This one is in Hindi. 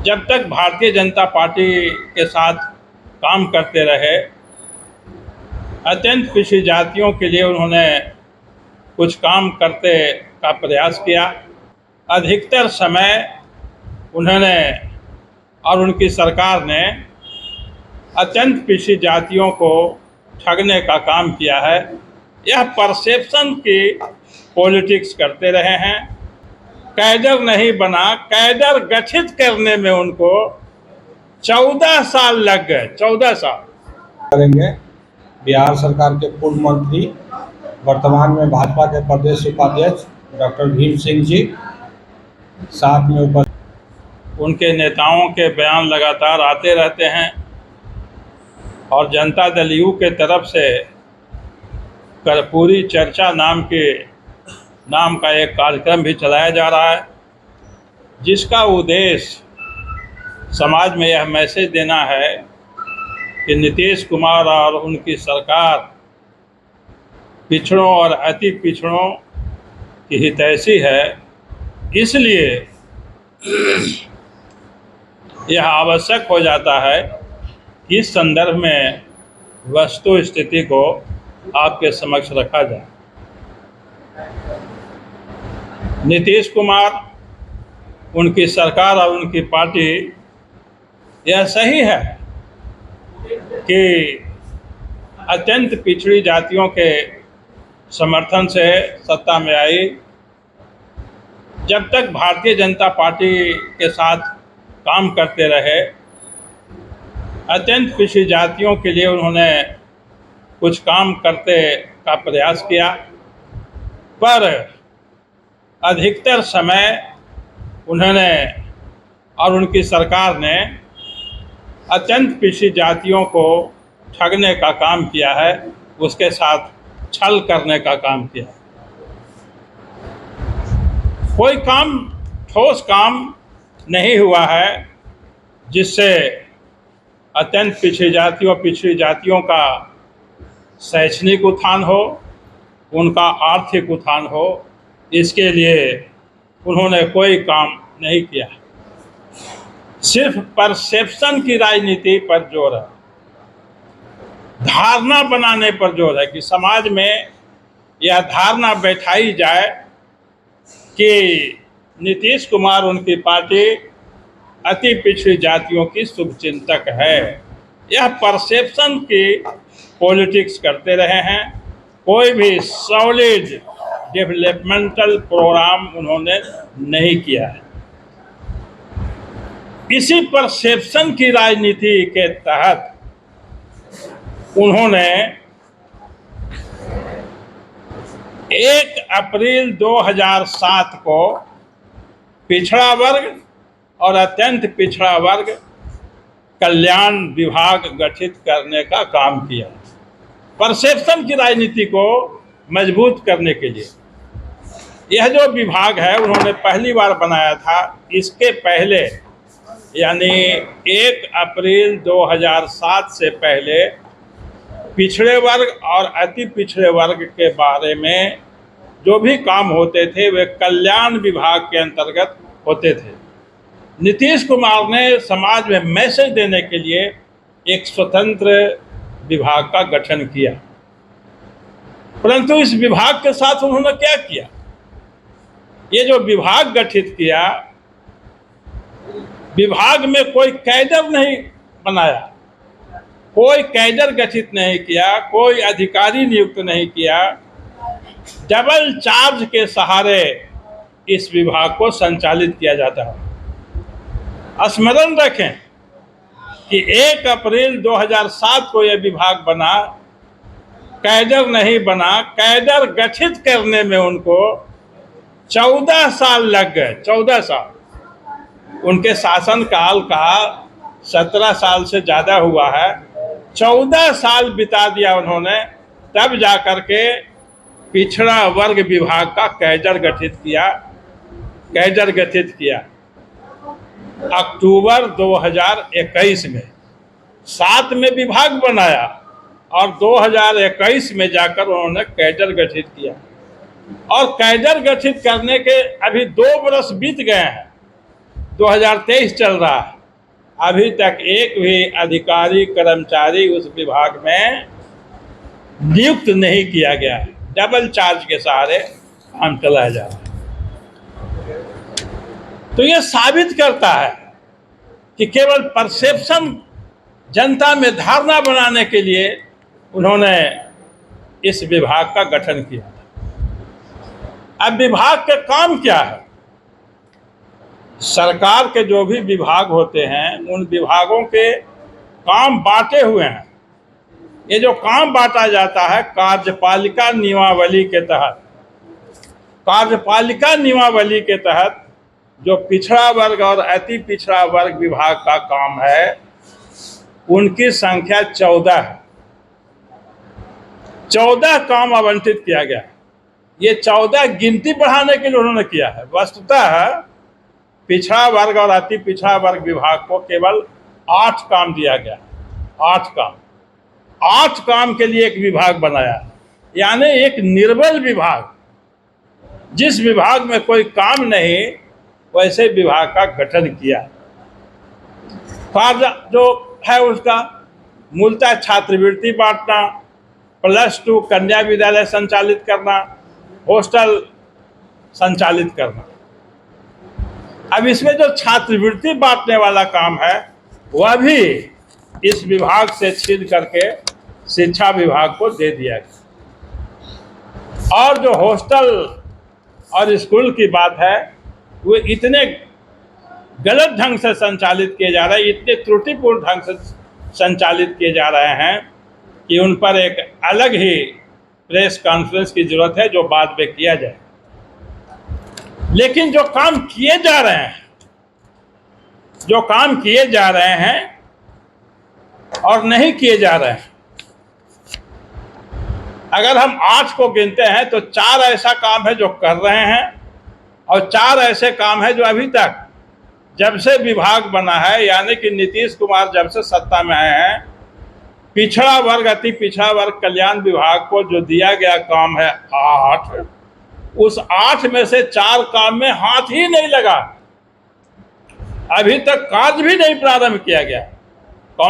जब तक भारतीय जनता पार्टी के साथ काम करते रहे, अत्यंत पिछड़ी जातियों के लिए उन्होंने कुछ काम करते का प्रयास किया। अधिकतर समय उन्होंने और उनकी सरकार ने अत्यंत पिछड़ी जातियों को ठगने का काम किया है। यह परसेप्शन की पॉलिटिक्स करते रहे हैं। कैडर नहीं बना, कैडर गठित करने में उनको 14 साल लग गए। 14 साल करेंगे। बिहार सरकार के पूर्व मंत्री, वर्तमान में भाजपा के प्रदेश उपाध्यक्ष डॉक्टर भीम सिंह जी साथ में उपस्थित। उनके नेताओं के बयान लगातार आते रहते हैं और जनता दल यू के तरफ से कर्पूरी चर्चा नाम का एक कार्यक्रम भी चलाया जा रहा है, जिसका उद्देश्य समाज में यह मैसेज देना है कि नीतीश कुमार और उनकी सरकार पिछड़ों और अति पिछड़ों की हितैषी है। इसलिए यह आवश्यक हो जाता है कि इस संदर्भ में वस्तु स्थिति को आपके समक्ष रखा जाए। नीतीश कुमार, उनकी सरकार और उनकी पार्टी, यह सही है कि अत्यंत पिछड़ी जातियों के समर्थन से सत्ता में आई। जब तक भारतीय जनता पार्टी के साथ काम करते रहे, अत्यंत पिछड़ी जातियों के लिए उन्होंने कुछ काम करते का प्रयास किया, पर अधिकतर समय उन्होंने और उनकी सरकार ने अत्यंत पिछड़ी जातियों को ठगने का काम किया है, उसके साथ छल करने का काम किया है। कोई काम, ठोस काम नहीं हुआ है जिससे अत्यंत पिछड़ी जातियों का शैक्षणिक उत्थान हो, उनका आर्थिक उत्थान हो। इसके लिए उन्होंने कोई काम नहीं किया। सिर्फ परसेप्शन की राजनीति पर जोर है, धारणा बनाने पर जोर है कि समाज में यह धारणा बैठाई जाए कि नीतीश कुमार, उनकी पार्टी अति पिछड़ी जातियों की शुभचिंतक है। यह परसेप्शन की पॉलिटिक्स करते रहे हैं। कोई भी सॉलिड डेवलपमेंटल प्रोग्राम उन्होंने नहीं किया है। इसी परसेप्शन की राजनीति के तहत उन्होंने 1 अप्रैल 2007 को पिछड़ा वर्ग और अत्यंत पिछड़ा वर्ग कल्याण विभाग गठित करने का काम किया, परसेप्शन की राजनीति को मजबूत करने के लिए। यह जो विभाग है उन्होंने पहली बार बनाया था। इसके पहले यानी 1 अप्रैल 2007 से पहले पिछड़े वर्ग और अति पिछड़े वर्ग के बारे में जो भी काम होते थे वे कल्याण विभाग के अंतर्गत होते थे। नीतीश कुमार ने समाज में मैसेज देने के लिए एक स्वतंत्र विभाग का गठन किया, परंतु इस विभाग के साथ उन्होंने क्या किया? ये जो विभाग गठित किया, विभाग में कोई कैडर नहीं बनाया, कोई कैडर गठित नहीं किया, कोई अधिकारी नियुक्त नहीं किया। डबल चार्ज के सहारे इस विभाग को संचालित किया जाता है। स्मरण रखें कि 1 अप्रैल 2007 को यह विभाग बना, कैडर नहीं बना। कैडर गठित करने में उनको 14 साल लग गए। 14 साल उनके शासनकाल का 17 साल से ज़्यादा हुआ है। 14 साल बिता दिया उन्होंने, तब जाकर के पिछड़ा वर्ग विभाग का कैडर गठित किया। अक्टूबर 2021 में 7 में विभाग बनाया और 2021 में जाकर उन्होंने कैडर गठित किया। और कैडर गठित करने के अभी 2 वर्ष बीत गए हैं, 2023 चल रहा है। अभी तक एक भी अधिकारी कर्मचारी उस विभाग में नियुक्त नहीं किया गया है। डबल चार्ज के सहारे काम चलाया जा रहा है। तो ये साबित करता है कि केवल परसेप्शन, जनता में धारणा बनाने के लिए उन्होंने इस विभाग का गठन किया। अब विभाग के काम क्या है? सरकार के जो भी विभाग होते हैं उन विभागों के काम बांटे हुए हैं। ये जो काम बांटा जाता है कार्यपालिका नियमावली के तहत, कार्यपालिका नियमावली के तहत जो पिछड़ा वर्ग और अति पिछड़ा वर्ग विभाग का काम है उनकी संख्या 14 है। 14 काम आवंटित किया गया है। ये 14 गिनती बढ़ाने के लिए उन्होंने किया है। वस्तुतः पिछड़ा वर्ग और अति पिछड़ा वर्ग विभाग को केवल 8 काम दिया गया। 8 काम के लिए एक विभाग बनाया, यानी एक निर्बल विभाग, जिस विभाग में कोई काम नहीं वैसे विभाग का गठन किया। कार्य जो है उसका मूलतः छात्रवृत्ति बांटना, +2 कन्या विद्यालय संचालित करना, हॉस्टल संचालित करना। अब इसमें जो छात्रवृत्ति बांटने वाला काम है वह भी इस विभाग से छीन करके शिक्षा विभाग को दे दिया गया। और जो हॉस्टल और स्कूल की बात है वो इतने गलत ढंग से संचालित किए जा रहे हैं, इतने त्रुटिपूर्ण ढंग से संचालित किए जा रहे हैं कि उन पर एक अलग ही प्रेस कॉन्फ्रेंस की जरूरत है जो बाद में किया जाए। लेकिन जो काम किए जा रहे हैं, और नहीं किए जा रहे हैं, अगर हम 8 को गिनते हैं तो 4 ऐसा काम है जो कर रहे हैं और 4 ऐसे काम है जो अभी तक जब से विभाग बना है, यानी कि नीतीश कुमार जब से सत्ता में आए हैं, पिछड़ा वर्ग अति पिछड़ा वर्ग कल्याण विभाग को जो दिया गया काम है 8, उस 8 में से 4 काम में हाथ ही नहीं लगा। अभी तक कार्य भी नहीं प्रारंभ किया गया।